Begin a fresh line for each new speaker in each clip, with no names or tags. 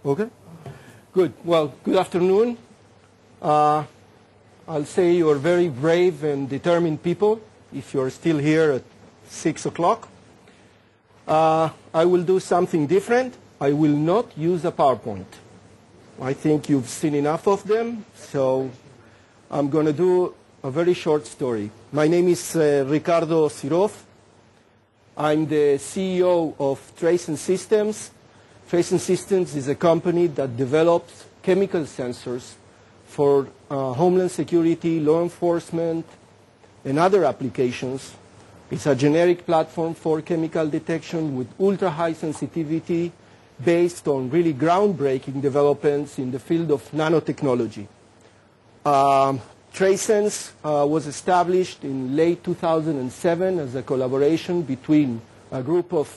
Okay. Good. Well, good afternoon. I'll say you're very brave and determined people if you're still here at 6 o'clock. I will do something different. I will not use a PowerPoint. I think you've seen enough of them, so I'm going to do a very short story. My name is Ricardo Osiroff. I'm the CEO of Trace Systems. Trace Systems is a company that develops chemical sensors for homeland security, law enforcement, and other applications. It's a generic platform for chemical detection with ultra-high sensitivity based on really groundbreaking developments in the field of nanotechnology. TraceSense was established in late 2007 as a collaboration between a group of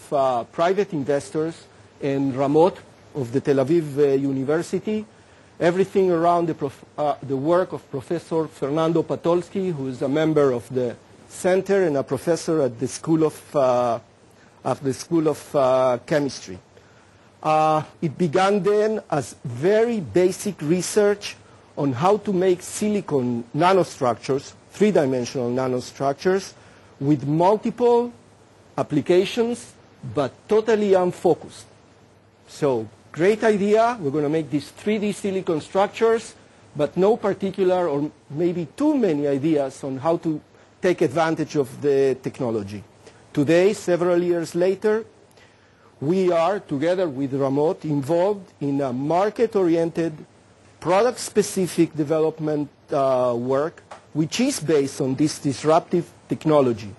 private investors and Ramot of the Tel Aviv University. Everything around the work of Professor Fernando Patolsky, who is a member of the center and a professor at the School of Chemistry. It began then as very basic research on how to make silicon nanostructures, three-dimensional nanostructures, with multiple applications, but totally unfocused. So, great idea. We're going to make these 3D silicon structures, but no particular or maybe too many ideas on how to take advantage of the technology. Today, several years later, we are, together with Ramot, involved in a market-oriented, product-specific development work, which is based on this disruptive technology.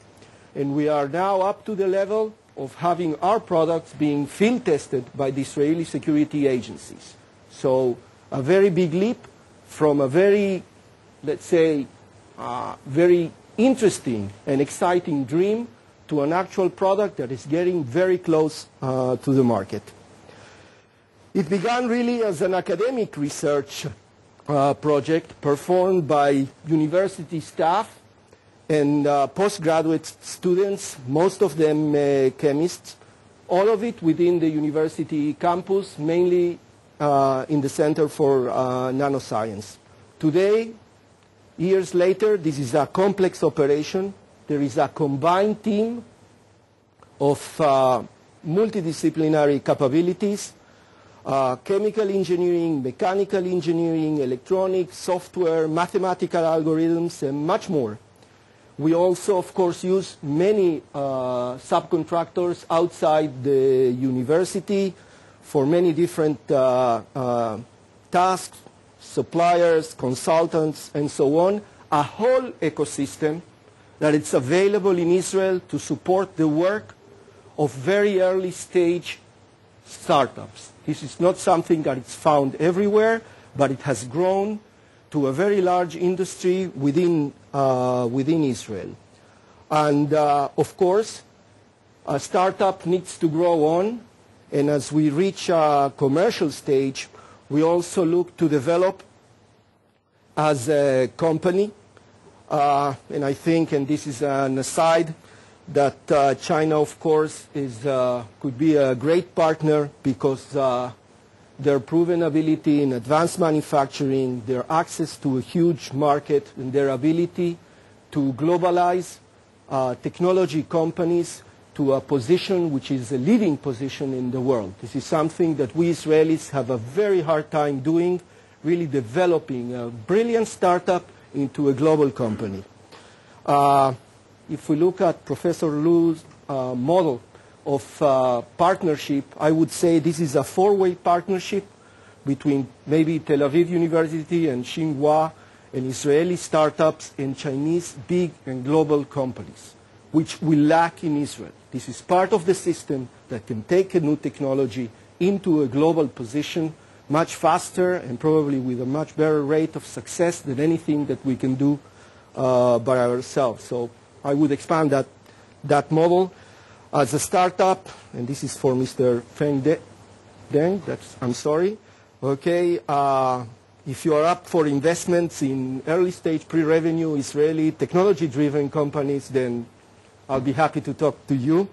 And we are now up to the level of having our products being field tested by the Israeli security agencies. So a very big leap from a very, let's say, very interesting and exciting dream to an actual product that is getting very close to the market. It began really as an academic research project performed by university staff and postgraduate students, most of them chemists, all of it within the university campus, mainly in the Center for Nanoscience. Today, years later, this is a complex operation. There is a combined team of multidisciplinary capabilities, chemical engineering, mechanical engineering, electronics, software, mathematical algorithms, and much more. We also, of course, use many subcontractors outside the university for many different tasks, suppliers, consultants, and so on. A whole ecosystem that it's available in Israel to support the work of very early stage startups. This is not something that is found everywhere, but it has grown to a very large industry within Israel. And of course, a startup needs to grow on, and as we reach a commercial stage, we also look to develop as a company. And I think, and this is an aside, that China, of course, could be a great partner because their proven ability in advanced manufacturing, their access to a huge market, and their ability to globalize technology companies to a position which is a leading position in the world. This is something that we Israelis have a very hard time doing, really developing a brilliant startup into a global company. If we look at Professor Liu's model of partnership, I would say this is a four-way partnership between maybe Tel Aviv University and Tsinghua and Israeli startups and Chinese big and global companies, which we lack in Israel. This is part of the system that can take a new technology into a global position much faster and probably with a much better rate of success than anything that we can do by ourselves. So I would expand that model. As a startup, and this is for Mr. Feng Deng, I'm sorry. Okay, if you are up for investments in early stage pre-revenue Israeli technology-driven companies, then I'll be happy to talk to you.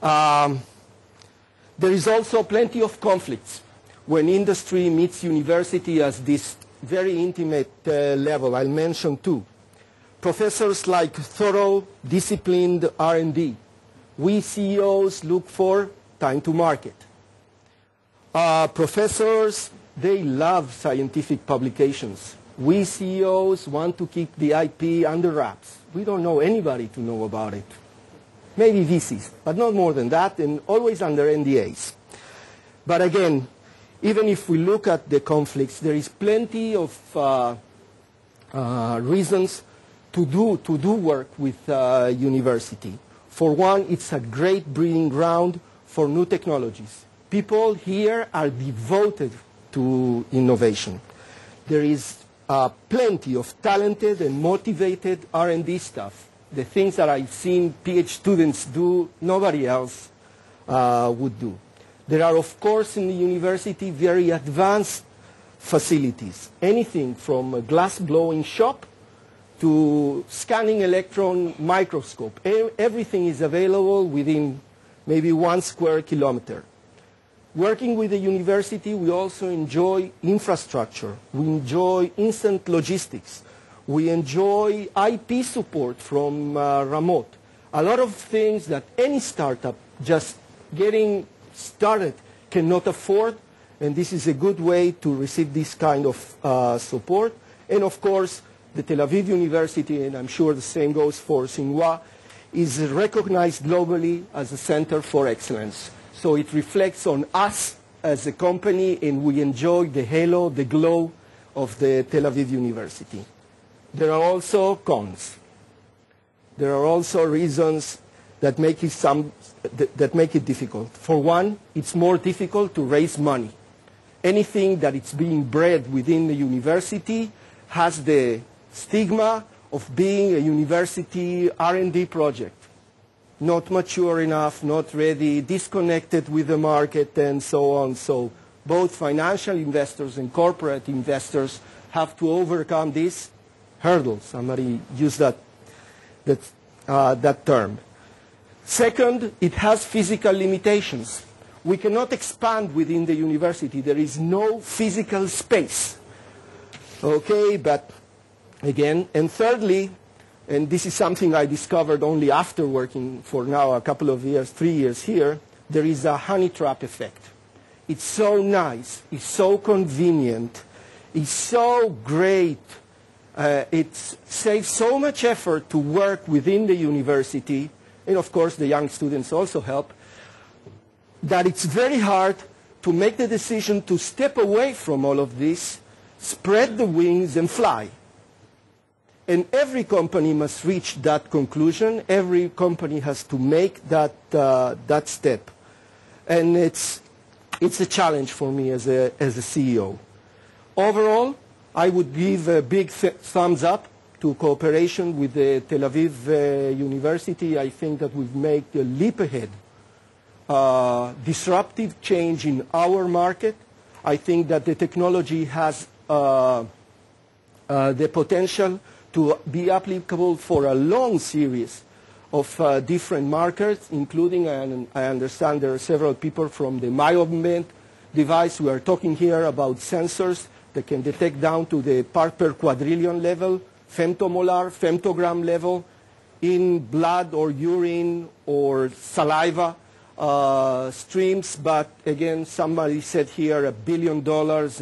There is also plenty of conflicts when industry meets university as this very intimate level. I'll mention two. Professors like thorough, disciplined R&D. We CEOs look for time to market. Professors, they love scientific publications. We CEOs want to keep the IP under wraps. We don't know anybody to know about it. Maybe VCs, but not more than that, and always under NDAs. But again, even if we look at the conflicts, there is plenty of reasons to do work with university. For one, it's a great breeding ground for new technologies. People here are devoted to innovation. There is plenty of talented and motivated R&D staff. The things that I've seen PhD students do, nobody else would do. There are, of course, in the university, very advanced facilities. Anything from a glass-blowing shop to scanning electron microscope. Everything is available within maybe 1 square kilometer. Working with the university, we also enjoy infrastructure. We enjoy instant logistics. We enjoy IP support from Ramot. A lot of things that any startup just getting started cannot afford, and this is a good way to receive this kind of support. And of course, the Tel Aviv University, and I'm sure the same goes for Tsinghua, is recognized globally as a center for excellence. So it reflects on us as a company, and we enjoy the halo, the glow of the Tel Aviv University. There are also cons. There are also reasons that make it difficult. For one, it's more difficult to raise money. Anything that is being bred within the university has the stigma of being a university R&D project. Not mature enough, not ready, disconnected with the market, and so on. So both financial investors and corporate investors have to overcome these hurdles. Somebody used that term. Second, it has physical limitations. We cannot expand within the university. There is no physical space. Okay, but again, and thirdly, and this is something I discovered only after working for now a couple of years, 3 years here, there is a honey trap effect. It's so nice, it's so convenient, it's so great, it saves so much effort to work within the university, and of course the young students also help, that it's very hard to make the decision to step away from all of this, spread the wings and fly. And every company must reach that conclusion. Every company has to make that step. And it's a challenge for me as a CEO. Overall, I would give a big thumbs up to cooperation with the Tel Aviv University. I think that we've made a leap ahead. Disruptive change in our market. I think that the technology has the potential to be applicable for a long series of different markets, including, and I understand there are several people from the MyObment device. We are talking here about sensors that can detect down to the part per quadrillion level, femtomolar, femtogram level, in blood or urine or saliva streams. But again, somebody said here $1 billion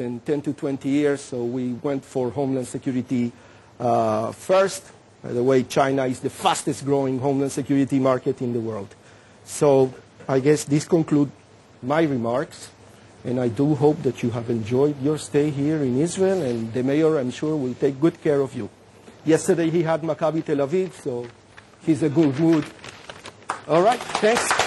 in 10 to 20 years, so we went for Homeland Security first. By the way, China is the fastest growing Homeland Security market in the world. So I guess this concludes my remarks, and I do hope that you have enjoyed your stay here in Israel, and the mayor, I'm sure, will take good care of you. Yesterday he had Maccabi Tel Aviv, so he's in a good mood. All right, thanks.